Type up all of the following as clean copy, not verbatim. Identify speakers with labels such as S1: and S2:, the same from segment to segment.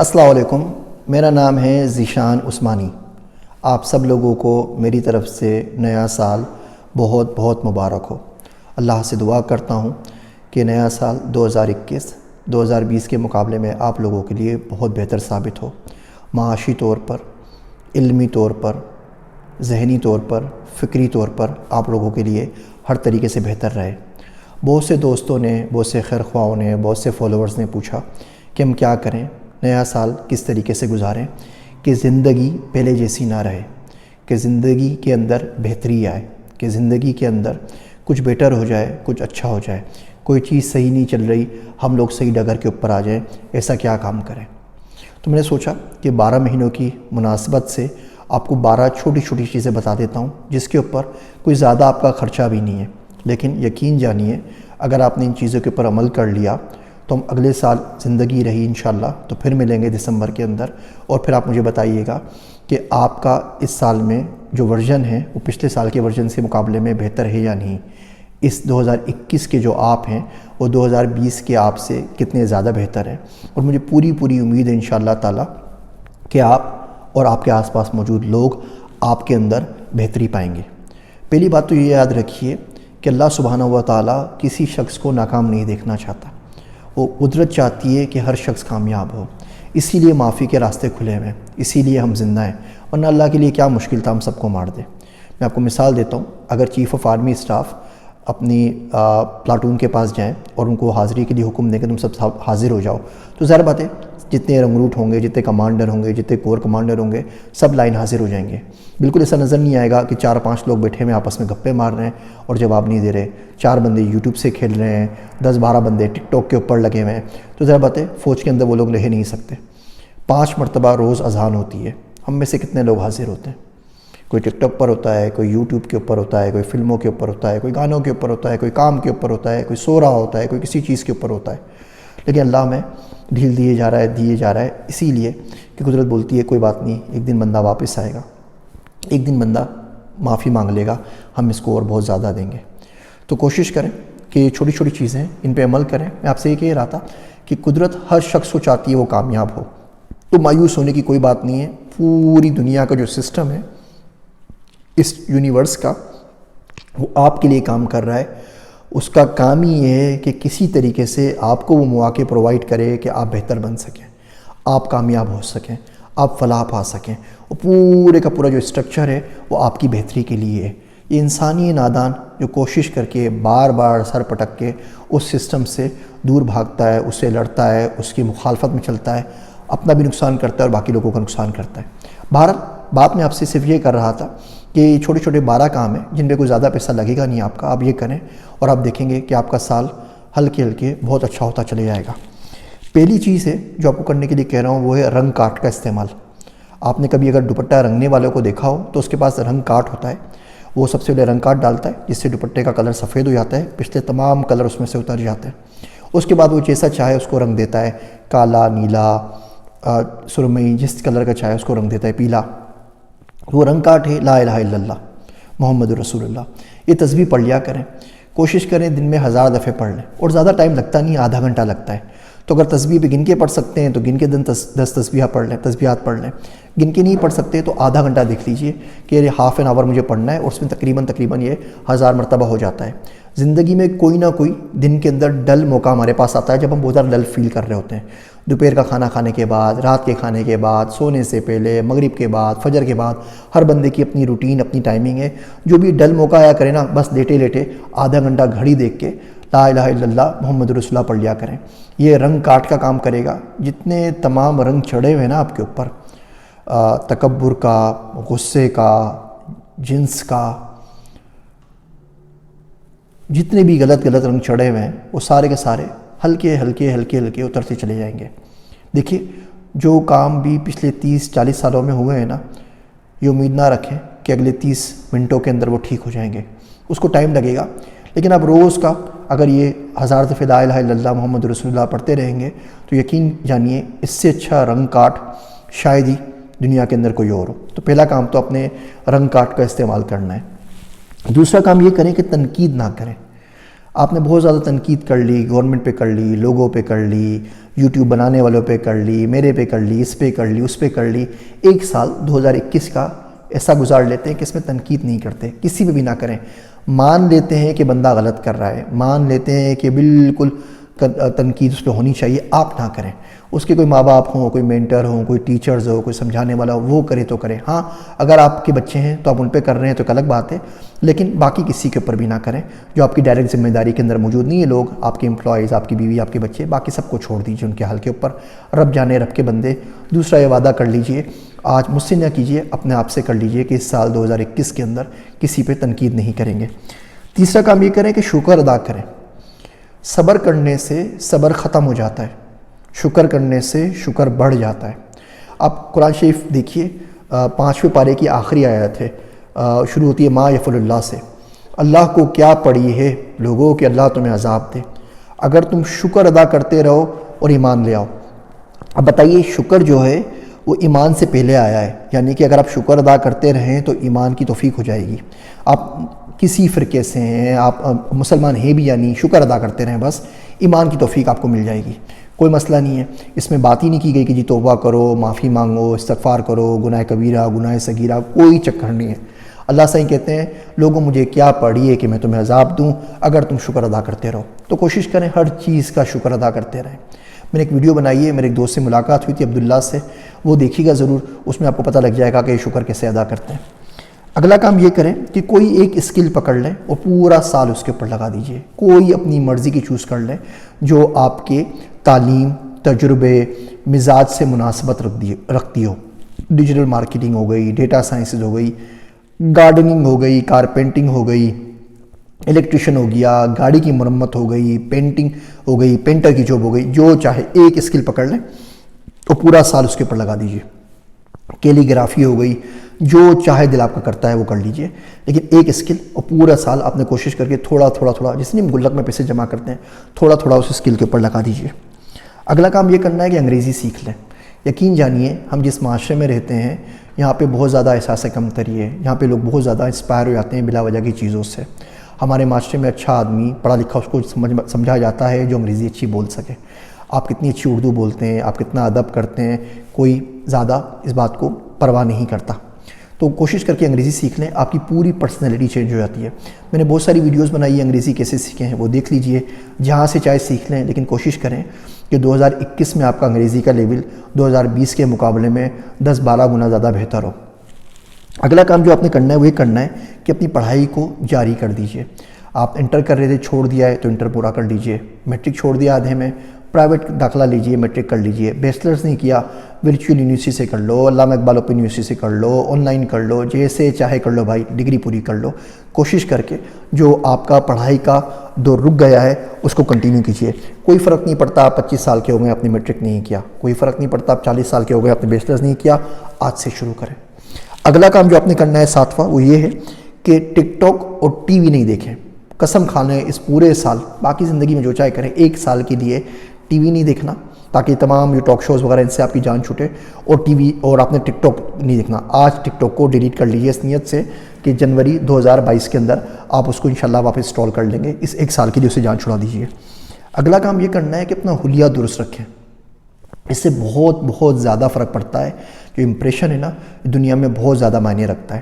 S1: السلام علیکم، میرا نام ہے ذیشان عثمانی۔ آپ سب لوگوں کو میری طرف سے نیا سال بہت بہت مبارک ہو۔ اللہ سے دعا کرتا ہوں کہ نیا سال 2021 کے مقابلے میں آپ لوگوں کے لیے بہت بہتر ثابت ہو، معاشی طور پر، علمی طور پر، ذہنی طور پر، فکری طور پر آپ لوگوں کے لیے ہر طریقے سے بہتر رہے۔ بہت سے دوستوں نے، بہت سے خیر خواہوں نے، بہت سے فالوورز نے پوچھا کہ ہم کیا کریں، نیا سال کس طریقے سے گزاریں کہ زندگی پہلے جیسی نہ رہے، کہ زندگی کے اندر بہتری آئے، کہ زندگی کے اندر کچھ بیٹر ہو جائے، کچھ اچھا ہو جائے، کوئی چیز صحیح نہیں چل رہی، ہم لوگ صحیح ڈگر کے اوپر آ جائیں، ایسا کیا کام کریں۔ تو میں نے سوچا کہ 12 مہینوں کی مناسبت سے آپ کو 12 چھوٹی چھوٹی چیزیں بتا دیتا ہوں، جس کے اوپر کوئی زیادہ آپ کا خرچہ بھی نہیں ہے، لیکن یقین جانیے اگر آپ نے ان چیزوں کے اوپر عمل کر لیا تو ہم اگلے سال زندگی رہی انشاءاللہ تو پھر ملیں گے دسمبر کے اندر، اور پھر آپ مجھے بتائیے گا کہ آپ کا اس سال میں جو ورژن ہے وہ پچھلے سال کے ورژن سے مقابلے میں بہتر ہے یا نہیں۔ اس 2021 کے جو آپ ہیں وہ 2020 کے آپ سے کتنے زیادہ بہتر ہیں، اور مجھے پوری امید ہے انشاءاللہ تعالی کہ آپ اور آپ کے آس پاس موجود لوگ آپ کے اندر بہتری پائیں گے۔ پہلی بات تو یہ یاد رکھیے کہ اللہ سبحانہ و تعالیٰ کسی شخص کو ناکام نہیں دیکھنا چاہتا، وہ قدرت چاہتی ہے کہ ہر شخص کامیاب ہو، اسی لیے معافی کے راستے کھلے ہوئے ہیں، اسی لیے ہم زندہ ہیں، ورنہ اللہ کے لیے کیا مشکل تھا ہم سب کو مار دے۔ میں آپ کو مثال دیتا ہوں، اگر چیف آف آرمی اسٹاف اپنی پلاٹون کے پاس جائیں اور ان کو حاضری کے لیے حکم دیں کہ تم سب حاضر ہو جاؤ، تو ظاہر بات ہے جتنے رنگروٹ ہوں گے، جتنے کمانڈر ہوں گے، جتنے کور کمانڈر ہوں گے، سب لائن حاضر ہو جائیں گے۔ بالکل ایسا نظر نہیں آئے گا کہ 4-5 لوگ بیٹھے ہوئے آپس میں گپے مار رہے ہیں اور جواب نہیں دے رہے، 4 بندے یوٹیوب سے کھیل رہے ہیں، 10-12 بندے ٹک ٹاک کے اوپر لگے ہوئے ہیں، تو ظاہر بات ہے فوج کے اندر وہ لوگ رہ نہیں سکتے۔ 5 مرتبہ روز اذان ہوتی ہے، ہم میں سے کتنے لوگ حاضر ہوتے ہیں؟ کوئی ٹک ٹاک پر ہوتا ہے، کوئی یوٹیوب کے اوپر ہوتا ہے، کوئی فلموں کے اوپر ہوتا ہے، کوئی گانوں کے اوپر ہوتا ہے، کوئی کام کے اوپر ہوتا ہے، کوئی سو رہا ہوتا ہے، کوئی کسی چیز کے اوپر ہوتا ہے، لیکن اللہ میں ڈھیل دیے جا رہا ہے، اسی لیے کہ قدرت بولتی ہے کوئی بات نہیں، ایک دن بندہ واپس آئے گا، ایک دن بندہ معافی مانگ لے گا، ہم اس کو اور بہت زیادہ دیں گے۔ تو کوشش کریں کہ یہ چھوٹی چھوٹی چیزیں ان پہ عمل کریں۔ میں آپ سے یہ کہہ رہا تھا کہ قدرت ہر شخص کو چاہتی ہے وہ کامیاب ہو، تو مایوس ہونے کی کوئی بات نہیں ہے۔ پوری دنیا کا جو سسٹم ہے اس یونیورس کا، وہ آپ کے لیے کام کر رہا ہے، اس کا کام ہی یہ ہے کہ کسی طریقے سے آپ کو وہ مواقع پرووائڈ کرے کہ آپ بہتر بن سکیں، آپ کامیاب ہو سکیں، آپ فلاح پا سکیں، وہ پورے کا پورا جو اسٹرکچر ہے وہ آپ کی بہتری کے لیے ہے۔ یہ انسانی نادان جو کوشش کر کے بار بار سر پٹک کے اس سسٹم سے دور بھاگتا ہے، اس سے لڑتا ہے، اس کی مخالفت میں چلتا ہے، اپنا بھی نقصان کرتا ہے اور باقی لوگوں کا نقصان کرتا ہے۔ بہرحال بات میں آپ سے صرف یہ کر رہا تھا کہ یہ چھوٹے چھوٹے 12 کام ہیں جن پہ کوئی زیادہ پیسہ لگے گا نہیں آپ کا، آپ یہ کریں اور آپ دیکھیں گے کہ آپ کا سال ہلکے ہلکے بہت اچھا ہوتا چلے جائے گا۔ پہلی چیز ہے جو آپ کو کرنے کے لیے کہہ رہا ہوں وہ ہے رنگ کاٹ کا استعمال۔ آپ نے کبھی اگر دوپٹہ رنگنے والوں کو دیکھا ہو تو اس کے پاس رنگ کاٹ ہوتا ہے، وہ سب سے پہلے رنگ کاٹ ڈالتا ہے جس سے دوپٹے کا کلر سفید ہو جاتا ہے، پچھلے تمام کلر اس میں سے اتر جاتے ہیں۔ اس کے بعد وہ جیسا چاہے اس کو رنگ دیتا ہے، کالا، نیلا، سرمئی، جس کلر کا چاہے اس کو رنگ دیتا ہے، پیلا۔ وہ رنگ کاٹ ہے لا الہ الا اللہ محمد رسول اللہ۔ یہ تسبیح پڑھ لیا کریں، کوشش کریں دن میں 1000 دفعے پڑھ لیں، اور زیادہ ٹائم لگتا نہیں، آدھا گھنٹہ لگتا ہے۔ تو اگر تسبیح بھی گن کے پڑھ سکتے ہیں تو گن کے دن 10 تسبیحات پڑھ لیں، گن کے نہیں پڑھ سکتے تو آدھا گھنٹہ دیکھ لیجئے کہ یہ ہاف این آور مجھے پڑھنا ہے، اور اس میں تقریباً یہ 1000 مرتبہ ہو جاتا ہے۔ زندگی میں کوئی نہ کوئی دن کے اندر ڈل موقع ہمارے پاس آتا ہے جب ہم بہت زیادہ ڈل فیل کر رہے ہوتے ہیں، دوپہر کا کھانا کھانے کے بعد، رات کے کھانے کے بعد، سونے سے پہلے، مغرب کے بعد، فجر کے بعد۔ ہر بندے کی اپنی روٹین، اپنی ٹائمنگ ہے۔ جو بھی ڈل موقع آیا کرے نا، بس لیٹے آدھا گھنٹہ گھڑی دیکھ کے لا الہ الا اللہ محمد رسول اللہ پڑھ لیا کریں۔ یہ رنگ کاٹ کا کام کرے گا۔ جتنے تمام رنگ چڑھے ہوئے نا آپ کے اوپر، تکبر کا، غصے کا، جنس کا، جتنے بھی غلط رنگ چڑھے ہوئے ہیں وہ سارے کے سارے ہلکے اترتے چلے جائیں گے۔ دیکھیے جو کام بھی پچھلے 30-40 سالوں میں ہوئے ہیں نا، یہ امید نہ رکھیں کہ اگلے 30 منٹوں کے اندر وہ ٹھیک ہو جائیں گے، اس کو ٹائم لگے گا۔ لیکن اب روز کا اگر یہ 1000 دفعہ لا الہ الا اللہ محمد رسول اللہ پڑھتے رہیں گے تو یقین جانیے اس سے اچھا رنگ کاٹ شاید ہی دنیا کے اندر کوئی اور ہو۔ تو پہلا کام تو اپنے رنگ کاٹ کا استعمال کرنا ہے۔ دوسرا کام یہ کریں کہ تنقید نہ کریں۔ آپ نے بہت زیادہ تنقید کر لی، گورنمنٹ پہ کر لی، لوگوں پہ کر لی، یوٹیوب بنانے والوں پہ کر لی، میرے پہ کر لی، اس پہ کر لی، اس پہ کر لی۔ ایک سال 2021 کا ایسا گزار لیتے ہیں کہ اس میں تنقید نہیں کرتے، کسی پہ بھی نہ کریں۔ مان لیتے ہیں کہ بندہ غلط کر رہا ہے، مان لیتے ہیں کہ بالکل تنقید اس پہ ہونی چاہیے، آپ نہ کریں۔ اس کے کوئی ماں باپ ہوں، کوئی مینٹر ہوں، کوئی ٹیچرز ہو، کوئی سمجھانے والا ہو، وہ کرے تو کرے۔ ہاں اگر آپ کے بچے ہیں تو آپ ان پہ کر رہے ہیں تو ایک الگ بات ہے، لیکن باقی کسی کے اوپر بھی نہ کریں جو آپ کی ڈائریکٹ ذمہ داری کے اندر موجود نہیں ہے۔ لوگ آپ کے امپلائیز، آپ کی بیوی، آپ کے بچے، باقی سب کو چھوڑ دیجیے ان کے حال کے اوپر۔ رب جانے، رب کے بندے۔ دوسرا یہ وعدہ کر لیجئے، آج مجھ سے نہ کیجئے، اپنے آپ سے کر لیجئے کہ اس سال 2021 کے اندر کسی پہ تنقید نہیں کریں گے۔ تیسرا کام یہ کریں کہ شکر ادا کریں۔ صبر کرنے سے صبر ختم ہو جاتا ہے، شکر کرنے سے شکر بڑھ جاتا ہے۔ آپ قرآن شریف دیکھیے، 5ویں پارے کی آخری آیت ہے، شروع ہوتی ہے ما یفعل اللہ سے۔ اللہ کو کیا پڑی ہے لوگوں کہ اللہ تمہیں عذاب دے، اگر تم شکر ادا کرتے رہو اور ایمان لے آؤ۔ اب بتائیے، شکر جو ہے وہ ایمان سے پہلے آیا ہے، یعنی کہ اگر آپ شکر ادا کرتے رہیں تو ایمان کی توفیق ہو جائے گی۔ آپ کسی فرقے سے ہیں، آپ مسلمان ہیں بھی یا نہیں، شکر ادا کرتے رہیں، بس ایمان کی توفیق آپ کو مل جائے گی، کوئی مسئلہ نہیں ہے۔ اس میں بات ہی نہیں کی گئی کہ جی توبہ کرو، معافی مانگو، استغفار کرو، گناہ کبیرہ، گناہ صغیرہ، کوئی چکر نہیں ہے۔ اللہ صحیح کہتے ہیں، لوگوں مجھے کیا پڑی ہے کہ میں تمہیں عذاب دوں اگر تم شکر ادا کرتے رہو۔ تو کوشش کریں ہر چیز کا شکر ادا کرتے رہیں۔ میں نے ایک ویڈیو بنائی ہے، میرے ایک دوست سے ملاقات ہوئی تھی عبداللہ سے، وہ دیکھیے گا ضرور، اس میں آپ کو پتہ لگ جائے گا کہ یہ شکر کیسے ادا کرتے ہیں۔ اگلا کام یہ کریں کہ کوئی ایک اسکل پکڑ لیں اور پورا سال اس کے اوپر لگا دیجئے۔ کوئی اپنی مرضی کی چوز کر لیں جو آپ کے تعلیم، تجربے، مزاج سے مناسبت رکھتی ہو۔ ڈیجیٹل مارکیٹنگ ہو گئی، ڈیٹا سائنسز ہو گئی، گارڈننگ ہو گئی، کارپینٹنگ ہو گئی، الیکٹریشین ہو گیا، گاڑی کی مرمت ہو گئی، پینٹنگ ہو گئی، پینٹر کی جاب ہو گئی، جو چاہے ایک اسکل پکڑ لیں اور پورا سال اس کے اوپر لگا دیجئے۔ کیلی گرافی ہو گئی، جو چاہے دل آپ کا کرتا ہے وہ کر لیجئے، لیکن ایک اسکل اور پورا سال آپ نے کوشش کر کے تھوڑا تھوڑا جس نے گلک میں پیسے جمع کرتے ہیں، تھوڑا تھوڑا اس اسکل کے اوپر لگا دیجئے۔ اگلا کام یہ کرنا ہے کہ انگریزی سیکھ لیں۔ یقین جانیے، ہم جس معاشرے میں رہتے ہیں یہاں پہ بہت زیادہ احساس کمتری ہے، یہاں پہ لوگ بہت زیادہ انسپائر ہو جاتے ہیں بلا وجہ کی چیزوں سے۔ ہمارے معاشرے میں اچھا آدمی پڑھا لکھا اس کو سمجھا جاتا ہے جو انگریزی اچھی بول سکے۔ آپ کتنی اچھی اردو بولتے ہیں، آپ کتنا ادب کرتے ہیں، کوئی زیادہ اس بات کو پرواہ نہیں کرتا۔ تو کوشش کر کے انگریزی سیکھ لیں، آپ کی پوری پرسنالٹی چینج ہو جاتی ہے۔ میں نے بہت ساری ویڈیوز بنائی ہیں انگریزی کیسے سیکھیں ہیں، وہ دیکھ لیجئے، جہاں سے چاہے سیکھ لیں، لیکن کوشش کریں کہ 2021 میں آپ کا انگریزی کا لیول 2020 کے مقابلے میں 10-12 گنا زیادہ بہتر ہو۔ اگلا کام جو آپ نے کرنا ہے وہ یہ کرنا ہے کہ اپنی پڑھائی کو جاری کر دیجئے۔ آپ انٹر کر رہے تھے، چھوڑ دیا ہے تو انٹر پورا کر لیجئے۔ میٹرک چھوڑ دیا آدھے میں، پرائیویٹ داخلہ لیجئے، میٹرک کر لیجئے۔ بیچلرز نہیں کیا، ورچوئل یونیورسٹی سے کر لو، علامہ اقبال اوپن یونیورسٹی سے کر لو، آن لائن کر لو، جیسے چاہے کر لو بھائی، ڈگری پوری کر لو۔ کوشش کر کے جو آپ کا پڑھائی کا دور رک گیا ہے اس کو کنٹینیو کیجئے۔ کوئی فرق نہیں پڑتا آپ 25 سال کے ہو گئے آپ نے میٹرک نہیں کیا، کوئی فرق نہیں پڑتا آپ 40 سال کے ہو گئے آپ نے بیچلرز نہیں کیا، آج سے شروع کریں۔ اگلا کام جو آپ نے کرنا ہے 7واں، وہ یہ ہے کہ ٹک ٹاک اور ٹی وی نہیں دیکھیں۔ قسم کھا لیں اس پورے سال، باقی زندگی میں جو چاہے کریں، ایک سال کے لیے ٹی وی نہیں دیکھنا، تاکہ تمام یہ ٹاک شوز وغیرہ ان سے آپ کی جان چھوٹے، اور ٹی وی اور آپ نے ٹک ٹاک نہیں دیکھنا۔ آج ٹک ٹاک کو ڈیلیٹ کر لیجیے اس نیت سے کہ جنوری 2022 کے اندر آپ اس کو انشاءاللہ واپس انسٹال کر لیں گے، اس ایک سال کے لیے اسے جان چھڑا دیجیے۔ اگلا کام یہ کرنا ہے کہ اپنا حلیہ درست رکھیں، اس سے بہت زیادہ فرق پڑتا ہے۔ جو امپریشن ہے نا، دنیا میں بہت زیادہ معنی رکھتا ہے۔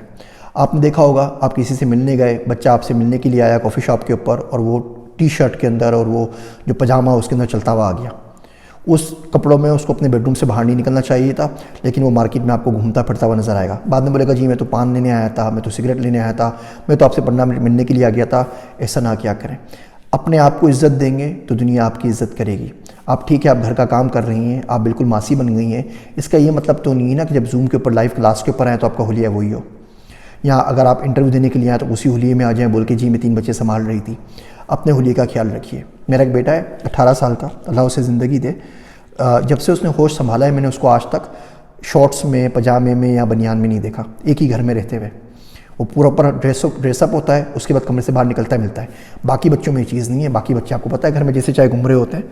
S1: آپ نے دیکھا ہوگا، آپ کسی سے ملنے گئے، بچہ آپ سے ملنے کے لیے آیا کافی شاپ کے اوپر، اور وہ ٹی شرٹ کے اندر اور وہ جو پجامہ اس کے اندر چلتا ہوا آ گیا۔ اس کپڑوں میں اس کو اپنے بیڈ روم سے باہر نہیں نکلنا چاہیے تھا، لیکن وہ مارکیٹ میں آپ کو گھومتا پھرتا ہوا نظر آئے گا۔ بعد میں بولے گا جی میں تو پان لینے آیا تھا، میں تو سگریٹ لینے آیا تھا، میں تو آپ سے 15 منٹ ملنے کے لیے آ گیا تھا۔ ایسا نہ کیا کریں۔ اپنے آپ کو عزت دیں گے تو دنیا آپ کی عزت کرے گی۔ آپ ٹھیک ہے، آپ گھر کا کام کر رہی ہیں، آپ بالکل ماسی بن گئی ہیں، اس کا یہ مطلب تو نہیں ہے نا کہ جب زوم کے اوپر لائیو کلاس کے اوپر آئیں تو آپ کا حلیہ وہی ہو، یا اگر آپ انٹرویو دینے کے لیے آئیں تو اسی حلیے میں آ جائیں بول کے جی میں 3 بچے سنبھال رہی تھی۔ اپنے حلیے کا خیال رکھیے۔ میرا ایک بیٹا ہے 18 سال کا، اللہ اسے زندگی دے، جب سے اس نے ہوش سنبھالا ہے میں نے اس کو آج تک شارٹس میں، پجامے میں یا بنیان میں نہیں دیکھا، ایک ہی گھر میں رہتے ہوئے۔ وہ پورا پورا ڈریس اپ ہوتا ہے، اس کے بعد کمرے سے باہر نکلتا ہے ملتا ہے۔ باقی بچوں میں یہ چیز نہیں ہے، باقی بچے آپ کو پتہ ہے گھر میں جیسے چاہے گھوم رہے ہوتے ہیں،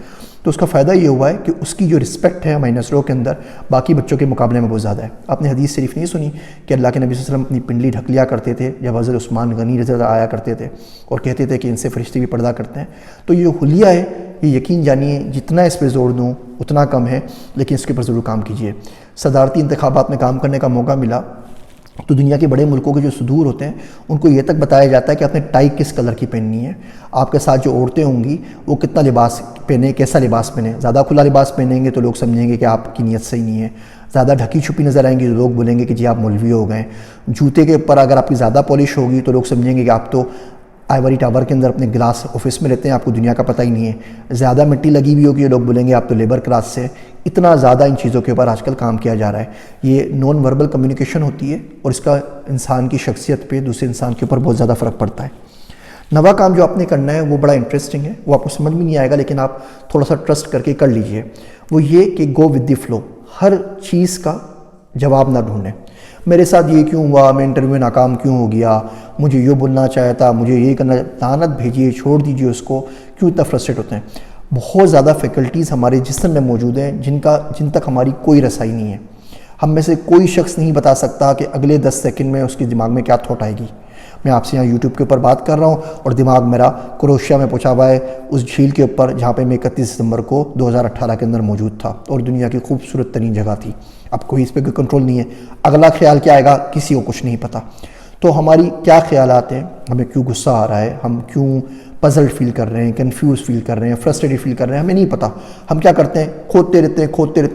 S1: تو اس کا فائدہ یہ ہوا ہے کہ اس کی جو رسپیکٹ ہے ہماری نسلوں کے اندر باقی بچوں کے مقابلے میں بہت زیادہ ہے۔ آپ نے حدیث شریف نہیں سنی کہ اللہ کے نبی صلی اللہ علیہ وسلم اپنی پنڈلی ڈھک لیا کرتے تھے جب حضرت عثمان غنی رضی اللہ عنہ آیا کرتے تھے اور کہتے تھے کہ ان سے فرشتے بھی پردہ کرتے ہیں؟ تو یہ حلیہ ہے، یہ یقین جانیے جتنا اس پہ زور دوں اتنا کم ہے، لیکن اس کے اوپر ضرور کام کیجیے۔ صدارتی انتخابات میں کام کرنے کا موقع ملا تو دنیا کے بڑے ملکوں کے جو صدور ہوتے ہیں ان کو یہ تک بتایا جاتا ہے کہ آپ نے ٹائی کس کلر کی پہننی ہے، آپ کے ساتھ جو عورتیں ہوں گی وہ کتنا لباس پہنیں، کیسا لباس پہنیں۔ زیادہ کھلا لباس پہنیں گے تو لوگ سمجھیں گے کہ آپ کی نیت صحیح نہیں ہے، زیادہ ڈھکی چھپی نظر آئیں گی تو لوگ بولیں گے کہ جی آپ مولوی ہو گئے۔ جوتے کے اوپر اگر آپ کی زیادہ پالش ہوگی تو لوگ سمجھیں گے کہ آپ تو آئیوری ٹاور کے اندر اپنے گلاس آفس میں رہتے ہیں، آپ کو دنیا کا پتہ ہی نہیں ہے۔ زیادہ مٹی لگی ہوئی ہوگی لوگ بولیں گے آپ تو لیبر کلاس سے۔ اتنا زیادہ ان چیزوں کے اوپر آج کل کام کیا جا رہا ہے۔ یہ نان وربل کمیونیکیشن ہوتی ہے اور اس کا انسان کی شخصیت پہ دوسرے انسان کے اوپر بہت زیادہ فرق پڑتا ہے۔ نواں کام جو آپ نے کرنا ہے وہ بڑا انٹرسٹنگ ہے، وہ آپ کو سمجھ میں نہیں آئے گا لیکن آپ تھوڑا سا ٹرسٹ کر کے کر لیجئے۔ وہ یہ کہ گو ود دی فلو، ہر چیز کا جواب نہ ڈھونڈیں۔ میرے ساتھ یہ کیوں ہوا، میں انٹرویو میں ناکام کیوں ہو گیا، مجھے یہ بولنا چاہیا تھا، مجھے یہ کرنا، لعنت بھیجیے، چھوڑ دیجیے اس کو۔ کیوں اتنا فرسٹریٹ ہوتے ہیں؟ بہت زیادہ فیکلٹیز ہمارے جسم میں موجود ہیں جن تک ہماری کوئی رسائی نہیں ہے۔ ہم میں سے کوئی شخص نہیں بتا سکتا کہ اگلے 10 سیکنڈ میں اس کے دماغ میں کیا تھاٹ آئے گی۔ میں آپ سے یہاں یوٹیوب کے اوپر بات کر رہا ہوں اور دماغ میرا کروشیا میں پہنچا ہوا ہے اس جھیل کے اوپر جہاں پہ میں 31 دسمبر کو 2018 کے اندر موجود تھا اور دنیا کی خوبصورت ترین جگہ تھی۔ اب کوئی اس پہ کوئی کنٹرول نہیں ہے، اگلا خیال کیا آئے گا کسی کو کچھ نہیں پتہ۔ تو ہماری کیا خیالات ہیں، ہمیں کیوں غصہ آ رہا ہے، ہم کیوں پزلڈ فیل کر رہے ہیں، کنفیوز فیل کر رہے ہیں، فرسٹریٹڈ فیل کر رہے ہیں، ہمیں نہیں پتہ۔ ہم کیا کرتے ہیں، کھوتے رہتے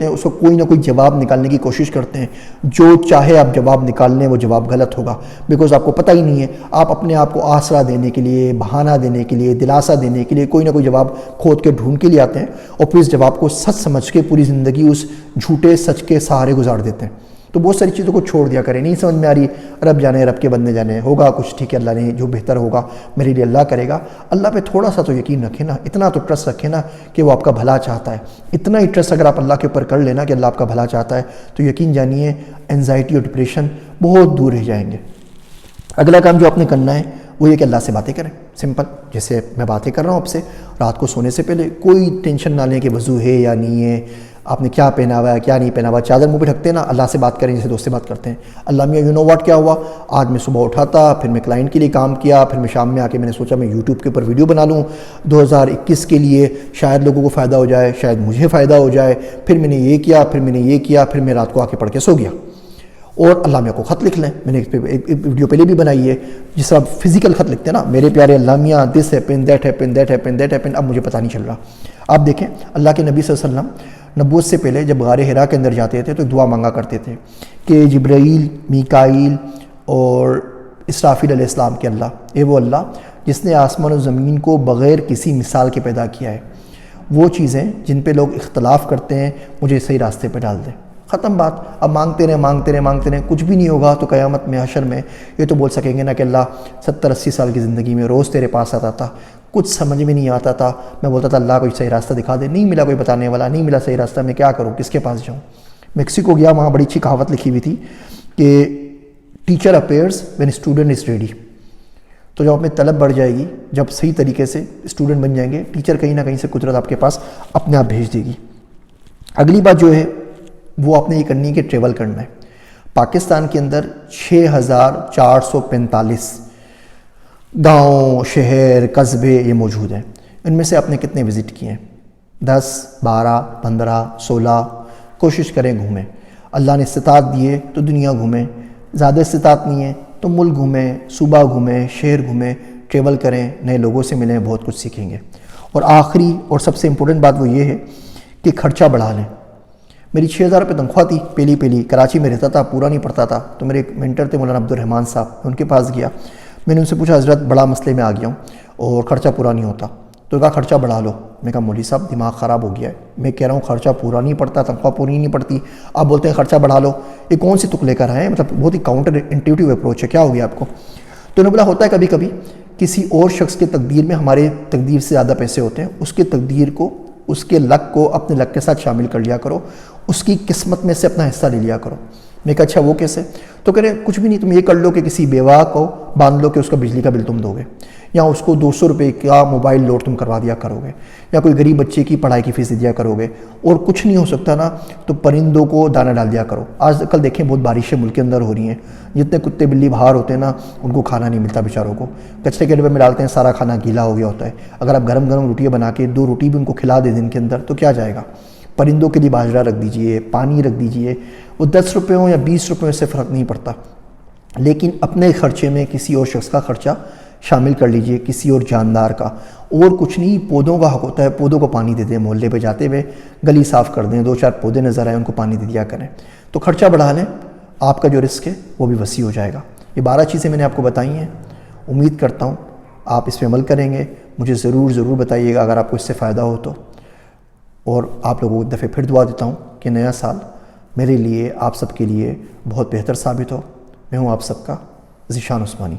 S1: ہیں، اس کو کوئی نہ کوئی جواب نکالنے کی کوشش کرتے ہیں۔ جو چاہے آپ جواب نکال لیں وہ جواب غلط ہوگا، بیکاز آپ کو پتہ ہی نہیں ہے۔ آپ اپنے آپ کو آسرا دینے کے لیے، بہانہ دینے کے لیے، دلاسا دینے کے لیے کوئی نہ کوئی جواب کھود کے ڈھونڈ کے لیے آتے ہیں اور پھر اس جواب کو سچ سمجھ کے پوری زندگی اس جھوٹے سچ کے سہارے گزار دیتے ہیں۔ تو بہت ساری چیزوں کو چھوڑ دیا کریں، نہیں سمجھ میں آ رہی، رب جانے، رب کے بندے جانے، ہوگا کچھ ٹھیک ہے، اللہ نے جو بہتر ہوگا میرے لیے اللہ کرے گا۔ اللہ پہ تھوڑا سا تو یقین رکھیں نا، اتنا تو ٹرسٹ رکھیں نا کہ وہ آپ کا بھلا چاہتا ہے۔ اتنا ہی ٹرسٹ اگر آپ اللہ کے اوپر کر لینا کہ اللہ آپ کا بھلا چاہتا ہے تو یقین جانیے انزائٹی اور ڈپریشن بہت دور رہ جائیں گے۔ اگلا کام جو آپ نے کرنا ہے وہ یہ کہ اللہ سے باتیں کریں، سمپل، جیسے میں باتیں کر رہا ہوں آپ سے۔ رات کو سونے سے پہلے کوئی ٹینشن نہ لیں کہ وضو ہے یا نہیں ہے، آپ نے کیا پہنا ہوا ہے کیا نہیں پہنا ہوا، چادر منہ پہ ڈھکتے ہیں نا، اللہ سے بات کریں جیسے دوست سے بات کرتے ہیں۔ اللہ میاں یو نو واٹ کیا ہوا، آج میں صبح اٹھا تھا، پھر میں کلائنٹ کے لیے کام کیا، پھر میں شام میں آ کے میں نے سوچا میں یوٹیوب کے اوپر ویڈیو بنا لوں 2021 کے لیے، شاید لوگوں کو فائدہ ہو جائے، شاید مجھے فائدہ ہو جائے۔ پھر میں نے یہ کیا، پھر میں نے یہ کیا، پھر میں رات کو آ کے پڑھ کے سو گیا۔ اور اللہ میاں کو خط لکھ لیں، میں نے ایک ویڈیو پہلے بھی بنائی ہے، جس طرح فزیکل خط لکھتے ہیں نا، میرے پیارے اللہ میاں this happen that happen that happen that happen, اب مجھے پتہ نہیں چل رہا۔ آپ دیکھیں اللہ کے نبی صلی اللہ علیہ وسلم نبوت سے پہلے جب غار حرا کے اندر جاتے تھے تو دعا مانگا کرتے تھے کہ جبرائیل، میکائیل اور اسرافیل علیہ السلام کے اللہ، اے وہ اللہ جس نے آسمان و زمین کو بغیر کسی مثال کے پیدا کیا ہے، وہ چیزیں جن پہ لوگ اختلاف کرتے ہیں مجھے صحیح راستے پہ ڈال دیں۔ ختم بات۔ اب مانگتے رہیں، کچھ بھی نہیں ہوگا تو قیامت میں حشر میں یہ تو بول سکیں گے نا کہ اللہ 70-80 سال کی زندگی میں روز تیرے پاس آتا تھا، کچھ سمجھ میں نہیں آتا تھا، میں بولتا تھا اللہ کوئی صحیح راستہ دکھا دے، نہیں ملا کوئی بتانے والا، نہیں ملا صحیح راستہ، میں کیا کروں، کس کے پاس جاؤں۔ میکسیکو گیا، وہاں بڑی اچھی کہاوت لکھی ہوئی تھی کہ teacher appears when student is ready. تو جب اپنے طلب بڑھ جائے گی، جب صحیح طریقے سے اسٹوڈنٹ بن جائیں گے، ٹیچر کہیں نہ کہیں سے قدرت آپ کے پاس اپنے آپ بھیج دے گی۔ اگلی بات جو ہے وہ آپ نے یہ کرنی ہے کہ ٹریول کرنا ہے۔ پاکستان کے اندر 6445 گاؤں، شہر، قصبے یہ موجود ہیں۔ ان میں سے آپ نے کتنے وزٹ کیے ہیں؟ 10، 12، 15، 16۔ کوشش کریں گھومیں۔ اللہ نے استطاعت دیے تو دنیا گھومیں، زیادہ استطاعت نہیں ہے تو ملک گھومیں، صوبہ گھومیں، شہر گھومیں، ٹریول کریں، نئے لوگوں سے ملیں، بہت کچھ سیکھیں گے۔ اور آخری اور سب سے امپورٹنٹ بات وہ یہ ہے کہ خرچہ بڑھا لیں۔ میری 6000 روپے تنخواہ تھی، پہلی کراچی میں رہتا تھا، پورا نہیں پڑتا تھا، تو میرے ایک مینٹر تھے مولانا عبدالرحمان صاحب، میں ان کے پاس گیا، میں نے ان سے پوچھا حضرت بڑا مسئلے میں آ گیا ہوں اور خرچہ پورا نہیں ہوتا، تو کہا خرچہ بڑھا لو۔ میں کہا مولوی صاحب دماغ خراب ہو گیا ہے، میں کہہ رہا ہوں خرچہ پورا نہیں پڑتا، تنخواہ پوری نہیں پڑتی، آپ بولتے ہیں خرچہ بڑھا لو، یہ کون سی تک لے کر آئے ہیں، مطلب بہت ہی کاؤنٹر انٹیوٹیو اپروچ ہے، کیا ہو گیا آپ کو؟ تو انہوں نے بولا ہوتا ہے کبھی کبھی کسی اور شخص کے تقدیر میں ہمارے تقدیر سے زیادہ پیسے ہوتے ہیں، اس کے تقدیر کو، اس کے لک کو اپنے لک کے ساتھ شامل کر لیا کرو، اس کی قسمت میں سے اپنا حصہ لے لیا کرو۔ میں کہا اچھا وہ کیسے؟ تو کہہ رہے کچھ بھی نہیں، تم یہ کر لو کہ کسی بیوہ کو باندھ لو کہ اس کا بجلی کا بل تم دو گے، یا اس کو 200 روپے کا موبائل لوڈ تم کروا دیا کرو گے، یا کوئی غریب بچے کی پڑھائی کی فیس دیا کرو گے، اور کچھ نہیں ہو سکتا نا تو پرندوں کو دانہ ڈال دیا کرو۔ آج کل دیکھیں بہت بارشیں ملک کے اندر ہو رہی ہیں، جتنے کتے بلی باہر ہوتے ہیں نا ان کو کھانا نہیں ملتا بیچاروں کو، کچرے کے ڈبے میں ڈالتے ہیں، سارا کھانا گیلا ہو گیا ہوتا ہے۔ اگر آپ گرم گرم روٹیاں بنا کے 2 روٹی بھی ان کو کھلا دیں دن کے اندر تو کیا جائے گا؟ پرندوں کے لیے باجرہ رکھ دیجئے، پانی رکھ دیجئے، وہ 10 روپیوں یا 20 روپیوں سے فرق نہیں پڑتا، لیکن اپنے خرچے میں کسی اور شخص کا خرچہ شامل کر لیجئے، کسی اور جاندار کا۔ اور کچھ نہیں، پودوں کا حق ہوتا ہے، پودوں کو پانی دے دیں، محلے پہ جاتے ہوئے گلی صاف کر دیں، 2-4 پودے نظر آئے ان کو پانی دے دیا کریں، تو خرچہ بڑھا لیں، آپ کا جو رزق ہے وہ بھی وسیع ہو جائے گا۔ یہ 12 چیزیں میں نے آپ کو بتائی ہیں، امید کرتا ہوں آپ اس پہ عمل کریں گے۔ مجھے ضرور بتائیے گا اگر آپ کو اس سے فائدہ ہو تو، اور آپ لوگوں کو ایک دفعہ پھر دعا دیتا ہوں کہ نیا سال میرے لیے، آپ سب کے لیے بہت بہتر ثابت ہو۔ میں ہوں آپ سب کا ذیشان عثمانی۔